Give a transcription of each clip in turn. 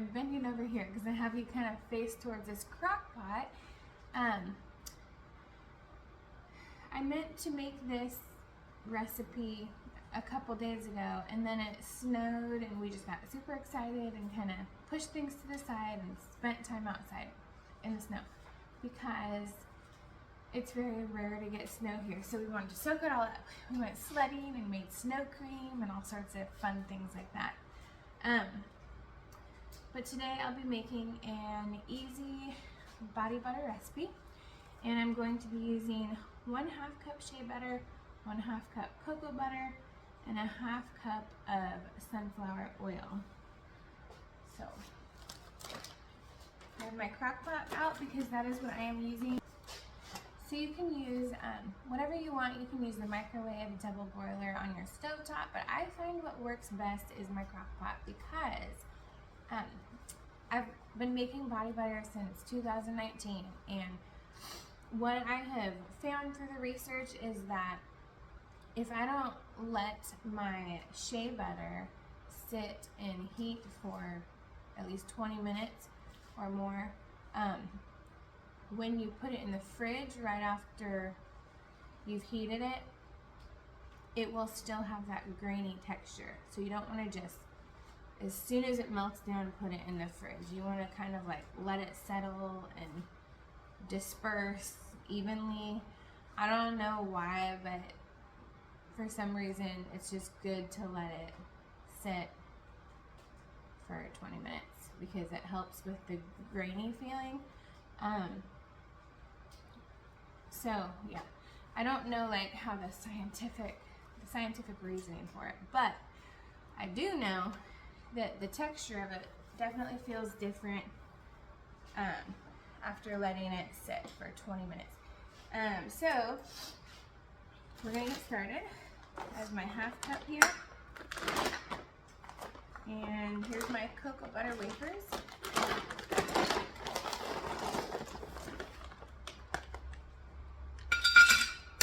I'm bending over here because I have you kind of face towards this crock pot. I meant to make this recipe a couple days ago, and then it snowed and we just got super excited and kind of pushed things to the side and spent time outside in the snow because it's very rare to get snow here, so we wanted to soak it all up. We went sledding and made snow cream and all sorts of fun things like that. But today I'll be making an easy body butter recipe, and I'm going to be using 1/2 cup shea butter, 1/2 cup cocoa butter, and 1/2 cup of sunflower oil. So I have my crock pot out because that is what I am using. So you can use whatever you want. You can use the microwave, double boiler on your stovetop, but I find what works best is my crock pot because I've been making body butter since 2019, and what I have found through the research is that if I don't let my shea butter sit and heat for at least 20 minutes or more, when you put it in the fridge right after you've heated it, it will still have that grainy texture. So you don't want to just, as soon as it melts down, put it in the fridge. You want to kind of like let it settle and disperse evenly. I don't know why, but for some reason it's just good to let it sit for 20 minutes because it helps with the grainy feeling. So yeah, I don't know like how the scientific reasoning for it, but I do know that the texture of it definitely feels different after letting it sit for 20 minutes. So we're gonna get started. I have my 1/2 cup here, and here's my cocoa butter wafers.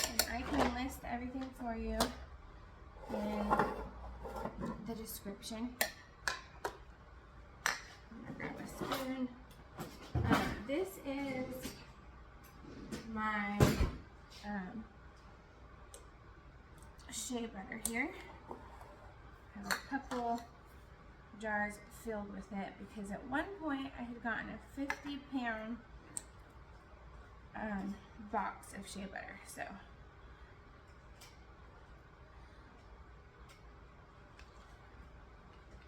And I can list everything for you in the description. I'm gonna grab a spoon. This is my shea butter here. I have a couple jars filled with it because at one point I had gotten a 50-pound box of shea butter. So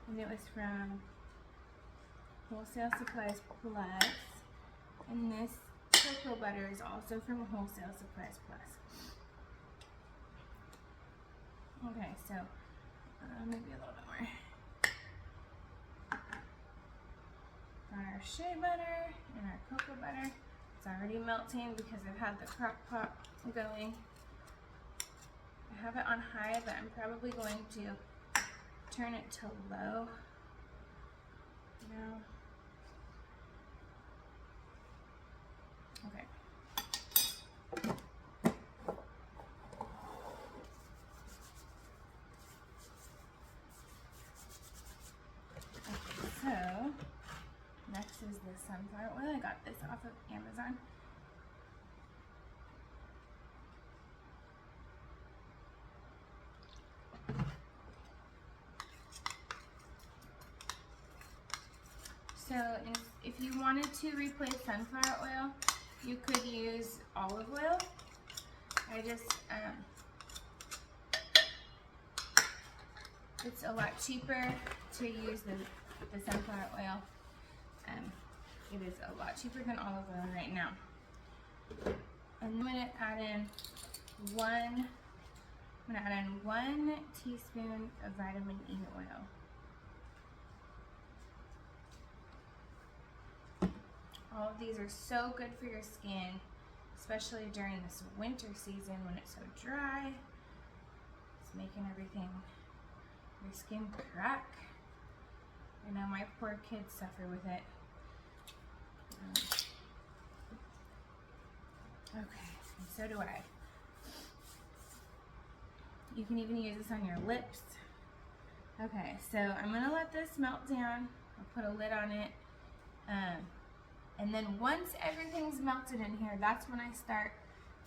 and it was from Wholesale Supplies Plus, and this cocoa butter is also from Wholesale Supplies Plus. Okay, so maybe a little bit more. Got our shea butter and our cocoa butter. It's already melting because I've had the crock pot going. I have it on high, but I'm probably going to turn it to low now. Okay. So next is the sunflower oil. I got this off of Amazon. So if you wanted to replace sunflower oil, you could use olive oil. I just, it's a lot cheaper to use the sunflower oil. It is a lot cheaper than olive oil right now. And I'm gonna add in one teaspoon of vitamin E oil. All of these are so good for your skin, especially during this winter season when it's so dry. It's making everything, your skin crack. I know my poor kids suffer with it. Okay, and so do I. You can even use this on your lips. Okay, so I'm gonna let this melt down I'll put a lid on it. And then once everything's melted in here, that's when I start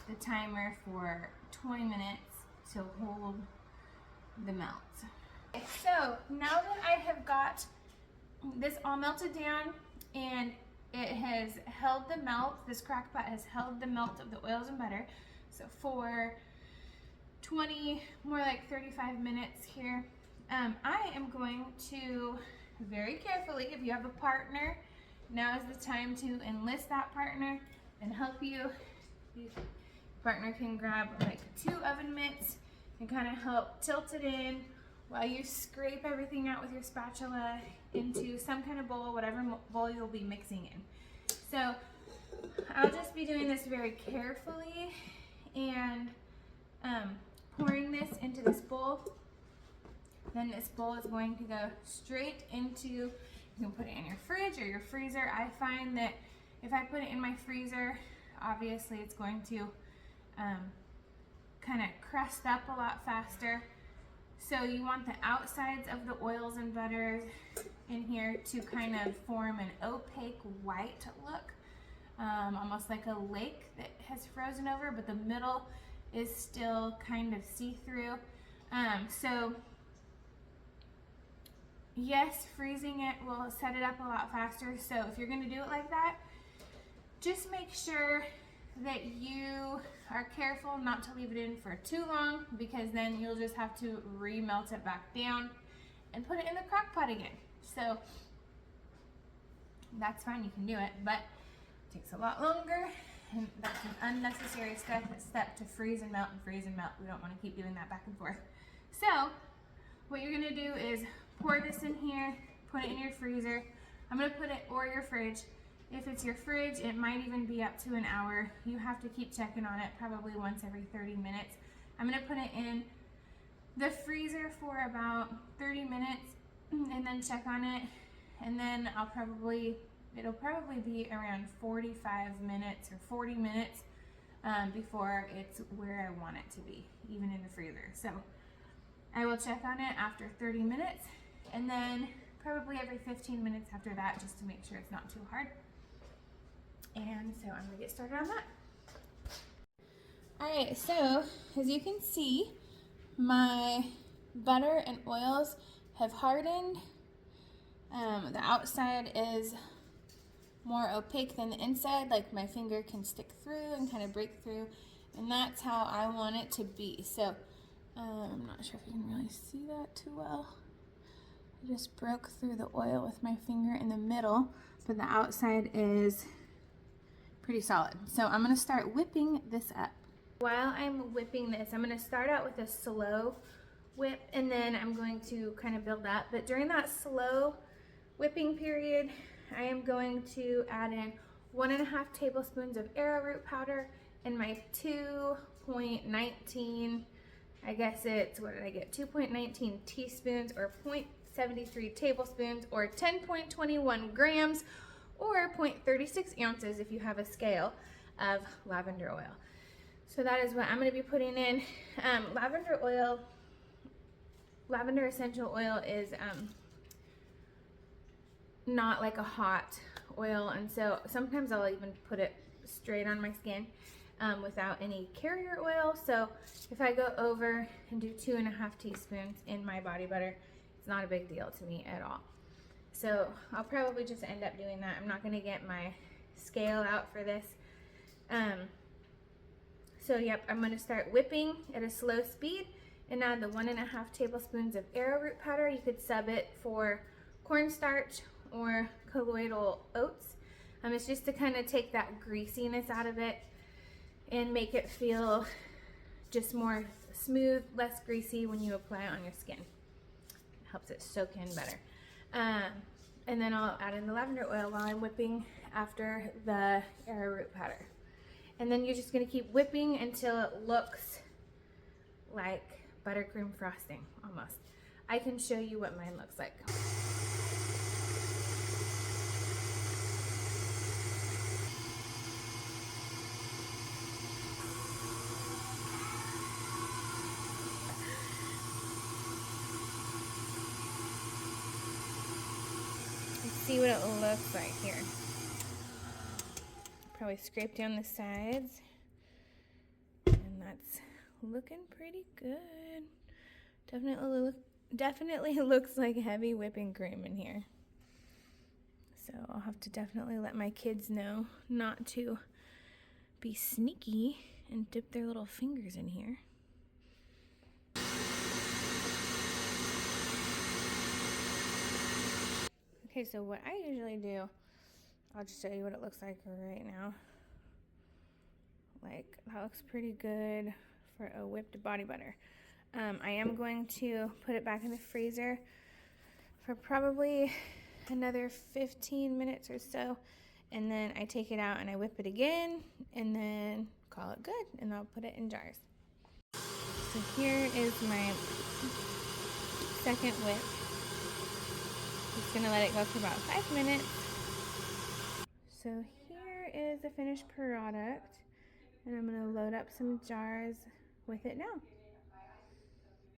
the timer for 20 minutes to hold the melt. Okay, so now that I have got this all melted down and it has held the melt, this crock pot has held the melt of the oils and butter. So for 20, more like 35 minutes here, I am going to very carefully, if you have a partner, now is the time to enlist that partner and help you. Your partner can grab like 2 oven mitts and kind of help tilt it in while you scrape everything out with your spatula into some kind of bowl, whatever bowl you'll be mixing in. So I'll just be doing this very carefully and pouring this into this bowl. Then this bowl is going to go straight into, you can put it in your fridge or your freezer. I find that if I put it in my freezer, obviously it's going to kind of crust up a lot faster. So you want the outsides of the oils and butters in here to kind of form an opaque white look, almost like a lake that has frozen over, but the middle is still kind of see-through. So yes, freezing it will set it up a lot faster. So if you're gonna do it like that, just make sure that you are careful not to leave it in for too long, because then you'll just have to remelt it back down and put it in the crock pot again. So that's fine, you can do it, but it takes a lot longer, and that's an unnecessary step to freeze and melt and freeze and melt. We don't want to keep doing that back and forth. So what you're gonna do is pour this in here, put it in your freezer. I'm gonna put it, or your fridge. If it's your fridge, it might even be up to an hour. You have to keep checking on it probably once every 30 minutes. I'm gonna put it in the freezer for about 30 minutes and then check on it. And then it'll probably be around 45 minutes or 40 minutes before it's where I want it to be, even in the freezer. So I will check on it after 30 minutes, and then probably every 15 minutes after that, just to make sure it's not too hard. And so I'm gonna get started on that. All right, so as you can see, my butter and oils have hardened. The outside is more opaque than the inside, like my finger can stick through and kind of break through, and that's how I want it to be. So I'm not sure if you can really see that too well. I just broke through the oil with my finger in the middle, but the outside is pretty solid. So I'm gonna start whipping this up. While I'm whipping this, I'm gonna start out with a slow whip, and then I'm going to kind of build up. But during that slow whipping period, I am going to add in 1.5 tablespoons of arrowroot powder and my 2.19, I guess it's, what did I get? 2.19 teaspoons or 0.73 tablespoons or 10.21 grams or 0.36 ounces if you have a scale of lavender oil. So that is what I'm going to be putting in. Lavender essential oil is not like a hot oil, and so sometimes I'll even put it straight on my skin without any carrier oil. So if I go over and do 2.5 teaspoons in my body butter, it's not a big deal to me at all. So I'll probably just end up doing that. I'm not going to get my scale out for this. So yep, I'm going to start whipping at a slow speed and add the 1.5 tablespoons of arrowroot powder. You could sub it for cornstarch or colloidal oats. It's just to kind of take that greasiness out of it and make it feel just more smooth, less greasy when you apply it on your skin. It helps it soak in better. And then I'll add in the lavender oil while I'm whipping after the arrowroot powder. And then you're just gonna keep whipping until it looks like buttercream frosting, almost. I can show you what mine looks like. what it looks like here. Probably scrape down the sides. And that's looking pretty good. Definitely looks like heavy whipping cream in here. So I'll have to definitely let my kids know not to be sneaky and dip their little fingers in here. Okay, so what I usually do, I'll just show you what it looks like right now. Like, that looks pretty good for a whipped body butter. I am going to put it back in the freezer for probably another 15 minutes or so, and then I take it out and I whip it again, and then call it good, and I'll put it in jars. So here is my second whip. Just gonna let it go for about 5 minutes. So here is the finished product, and I'm gonna load up some jars with it now.